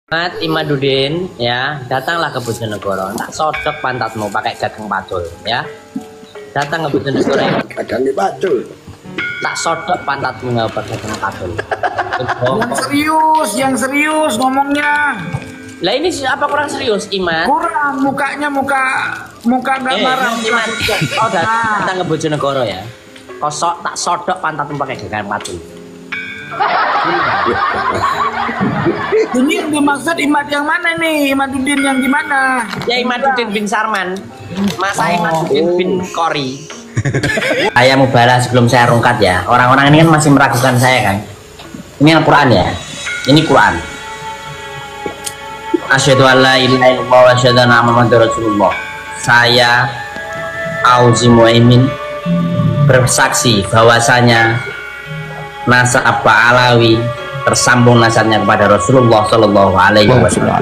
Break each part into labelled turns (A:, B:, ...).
A: Mat Imaduddin, ya, datanglah ke Bojonegoro. Tak sodok pantatmu pakai gagang pacul, ya. Datang ke Bojonegoro.
B: Gagang pacul.
A: Tak sodok pantatmu nggak pakai gagang pacul.
C: Yang serius ngomongnya.
A: Lah ini apa kurang serius, Iman?
C: Kurang mukanya muka nggak marah.
A: Iman, kau datang ke Bojonegoro ya. Kosok tak sodok pantatmu pakai gagang pacul.
C: Ini yang dimaksud Imad yang mana nih? Imaduddin yang gimana?
A: Ya Imaduddin bin Sarman. Masa Imaduddin bin Kori. Saya mau balas sebelum saya rungkat ya. Orang-orang ini kan masih meragukan saya kan. Ini Al-Quran ya. Ini Quran. Asyhadu alla ilaha illallah wa asyhadu anna Muhammadar Rasulullah. Saya Auzi Muaimin bersaksi bahwasanya nasab Alawi tersambung nasabnya kepada Rasulullah Shallallahu Alaihi Wasallam.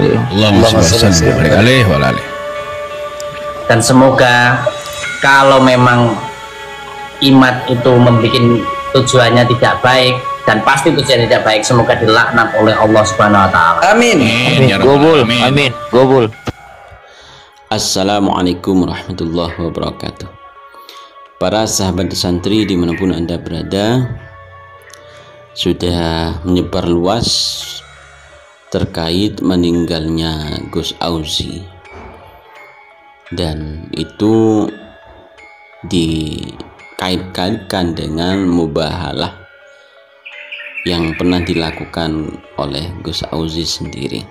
A: Dan semoga kalau memang Imad itu membuat tujuannya tidak baik dan pasti tujuannya tidak baik, semoga dilaknat oleh Allah Subhanahu Wa Taala.
B: Amin.
D: Gobul. Amin. Gobul.
E: Assalamualaikum warahmatullahi wabarakatuh. Para sahabat santri dimanapun Anda berada, sudah menyebar luas terkait meninggalnya Gus Auzi, dan itu dikait-kaitkan dengan mubahalah yang pernah dilakukan oleh Gus Auzi sendiri.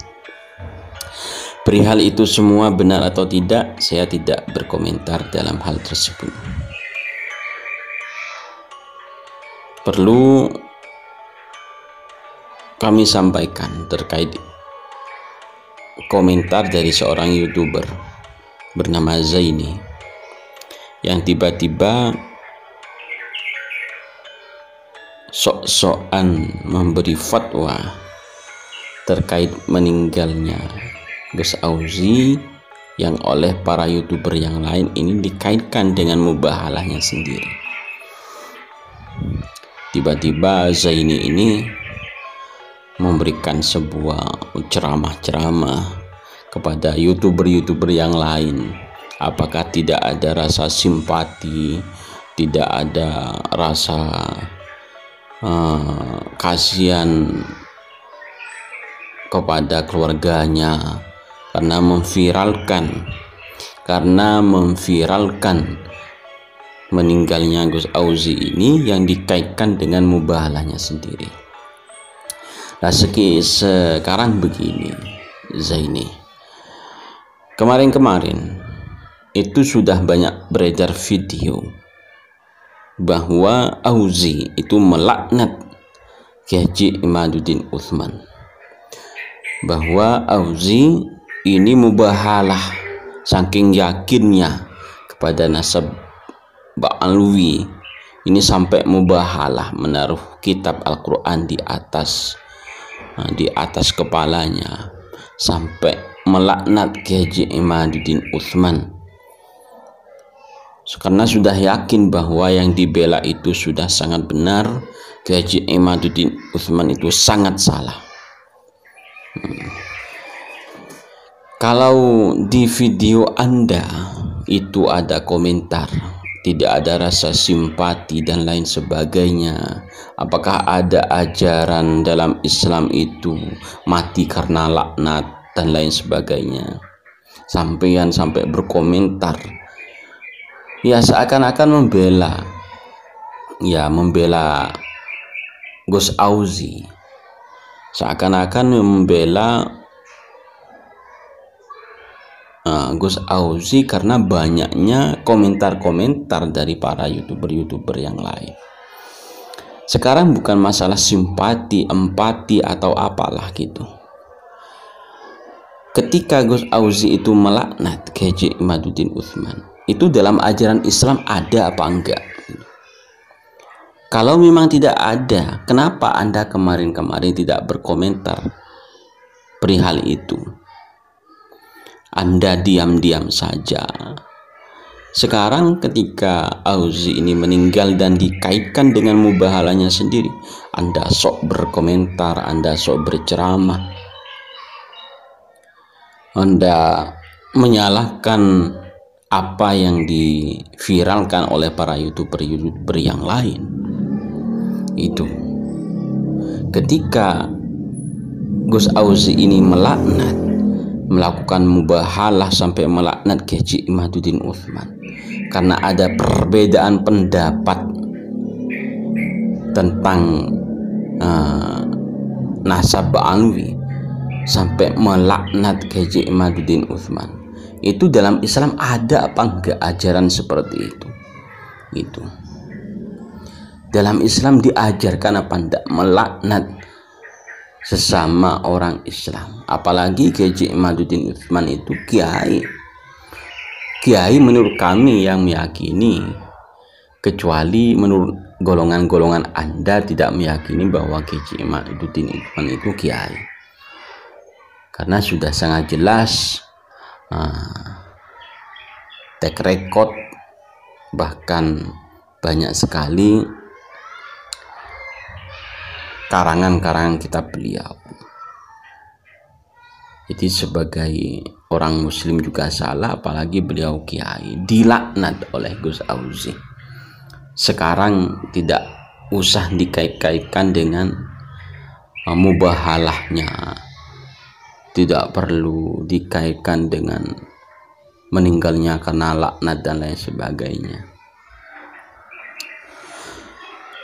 E: Perihal itu semua benar atau tidak, saya tidak berkomentar dalam hal tersebut. Perlu kami sampaikan terkait komentar dari seorang YouTuber bernama Zaini yang tiba-tiba sok-sokan memberi fatwa terkait meninggalnya Gus Auzi yang oleh para YouTuber yang lain ini dikaitkan dengan mubahalahnya sendiri. Tiba-tiba Zaini ini memberikan sebuah ceramah-ceramah kepada YouTuber-YouTuber yang lain. Apakah tidak ada rasa simpati, tidak ada rasa kasihan kepada keluarganya karena memviralkan meninggalnya Gus Auzi ini yang dikaitkan dengan mubahalahnya sendiri. Nah, sekarang begini, Zaini, kemarin itu sudah banyak beredar video bahwa Auzi itu melaknat Haji Imaduddin Utsman, bahwa Auzi ini mubahalah saking yakinnya kepada nasab Ba'alwi ini sampai mubahalah menaruh kitab Al-Quran di atas kepalanya, sampai melaknat Haji Imaduddin Utsman karena sudah yakin bahwa yang dibela itu sudah sangat benar, Haji Imaduddin Utsman itu sangat salah. Kalau di video Anda itu ada komentar tidak ada rasa simpati dan lain sebagainya, apakah ada ajaran dalam Islam itu mati karena laknat dan lain sebagainya, sampai berkomentar ya seakan-akan membela Gus Auzi, seakan-akan membela Gus Auzi karena banyaknya komentar-komentar dari para YouTuber yang lain. Sekarang bukan masalah simpati, empati atau apalah gitu. Ketika Gus Auzi itu melaknat Haji Imaduddin Utsman, itu dalam ajaran Islam ada apa enggak? Kalau memang tidak ada, kenapa Anda kemarin tidak berkomentar perihal itu? Anda diam-diam saja. Sekarang ketika Auzi ini meninggal dan dikaitkan dengan mubahalanya sendiri, Anda sok berkomentar, Anda sok berceramah. Anda menyalahkan apa yang diviralkan oleh para YouTuber yang lain. Itu ketika Gus Auzi ini melakukan mubahalah sampai melaknat Kiai Imaduddin Utsman karena ada perbedaan pendapat tentang nasab Alwi, sampai melaknat Kiai Imaduddin Utsman. Itu dalam Islam ada apa enggak ajaran seperti itu? Gitu. Dalam Islam diajarkan apa enggak melaknat sesama orang Islam? Apalagi Kiai Imaduddin Utsman itu kiai menurut kami yang meyakini, kecuali menurut golongan-golongan Anda tidak meyakini bahwa Kiai Imaduddin Utsman itu kiai, karena sudah sangat jelas track record, bahkan banyak sekali karangan-karangan kitab beliau. Jadi sebagai orang muslim juga salah, apalagi beliau kiai, dilaknat oleh Gus Auzi. Sekarang tidak usah dikait-kaitkan dengan mubahalahnya, tidak perlu dikaitkan dengan meninggalnya karena laknat dan lain sebagainya.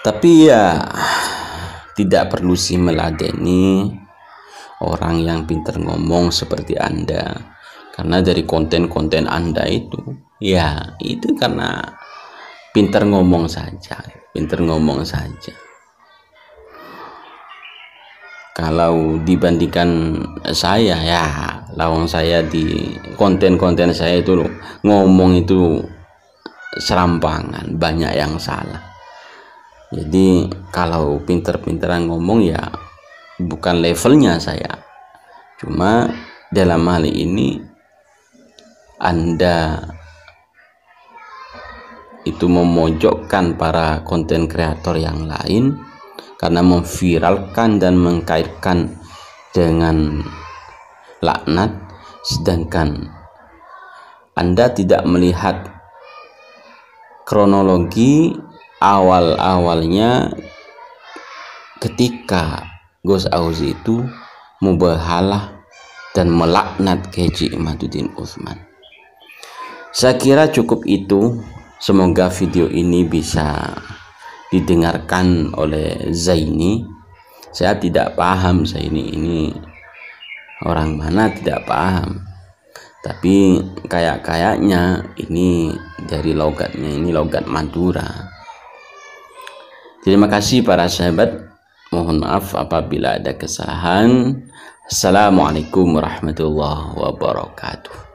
E: Tapi ya tidak perlu sih meladeni orang yang pintar ngomong seperti Anda, karena dari konten-konten Anda itu ya itu karena pintar ngomong saja. Kalau dibandingkan saya, ya lawang saya di konten-konten saya itu ngomong itu serampangan, banyak yang salah. Jadi kalau pinter-pinteran ngomong ya bukan levelnya saya. Cuma dalam hal ini Anda itu memojokkan para konten kreator yang lain karena memviralkan dan mengkaitkan dengan laknat, sedangkan Anda tidak melihat kronologi awal-awalnya ketika Gus Auzi itu mubahalah dan melaknat Kiai Imaduddin Utsman. Saya kira cukup itu. Semoga video ini bisa didengarkan oleh Zaini. Saya tidak paham Zaini ini orang mana, tidak paham. Tapi kayaknya ini dari logatnya, ini logat Madura. Terima kasih para sahabat. Mohon maaf apabila ada kesalahan. Assalamualaikum warahmatullahi wabarakatuh.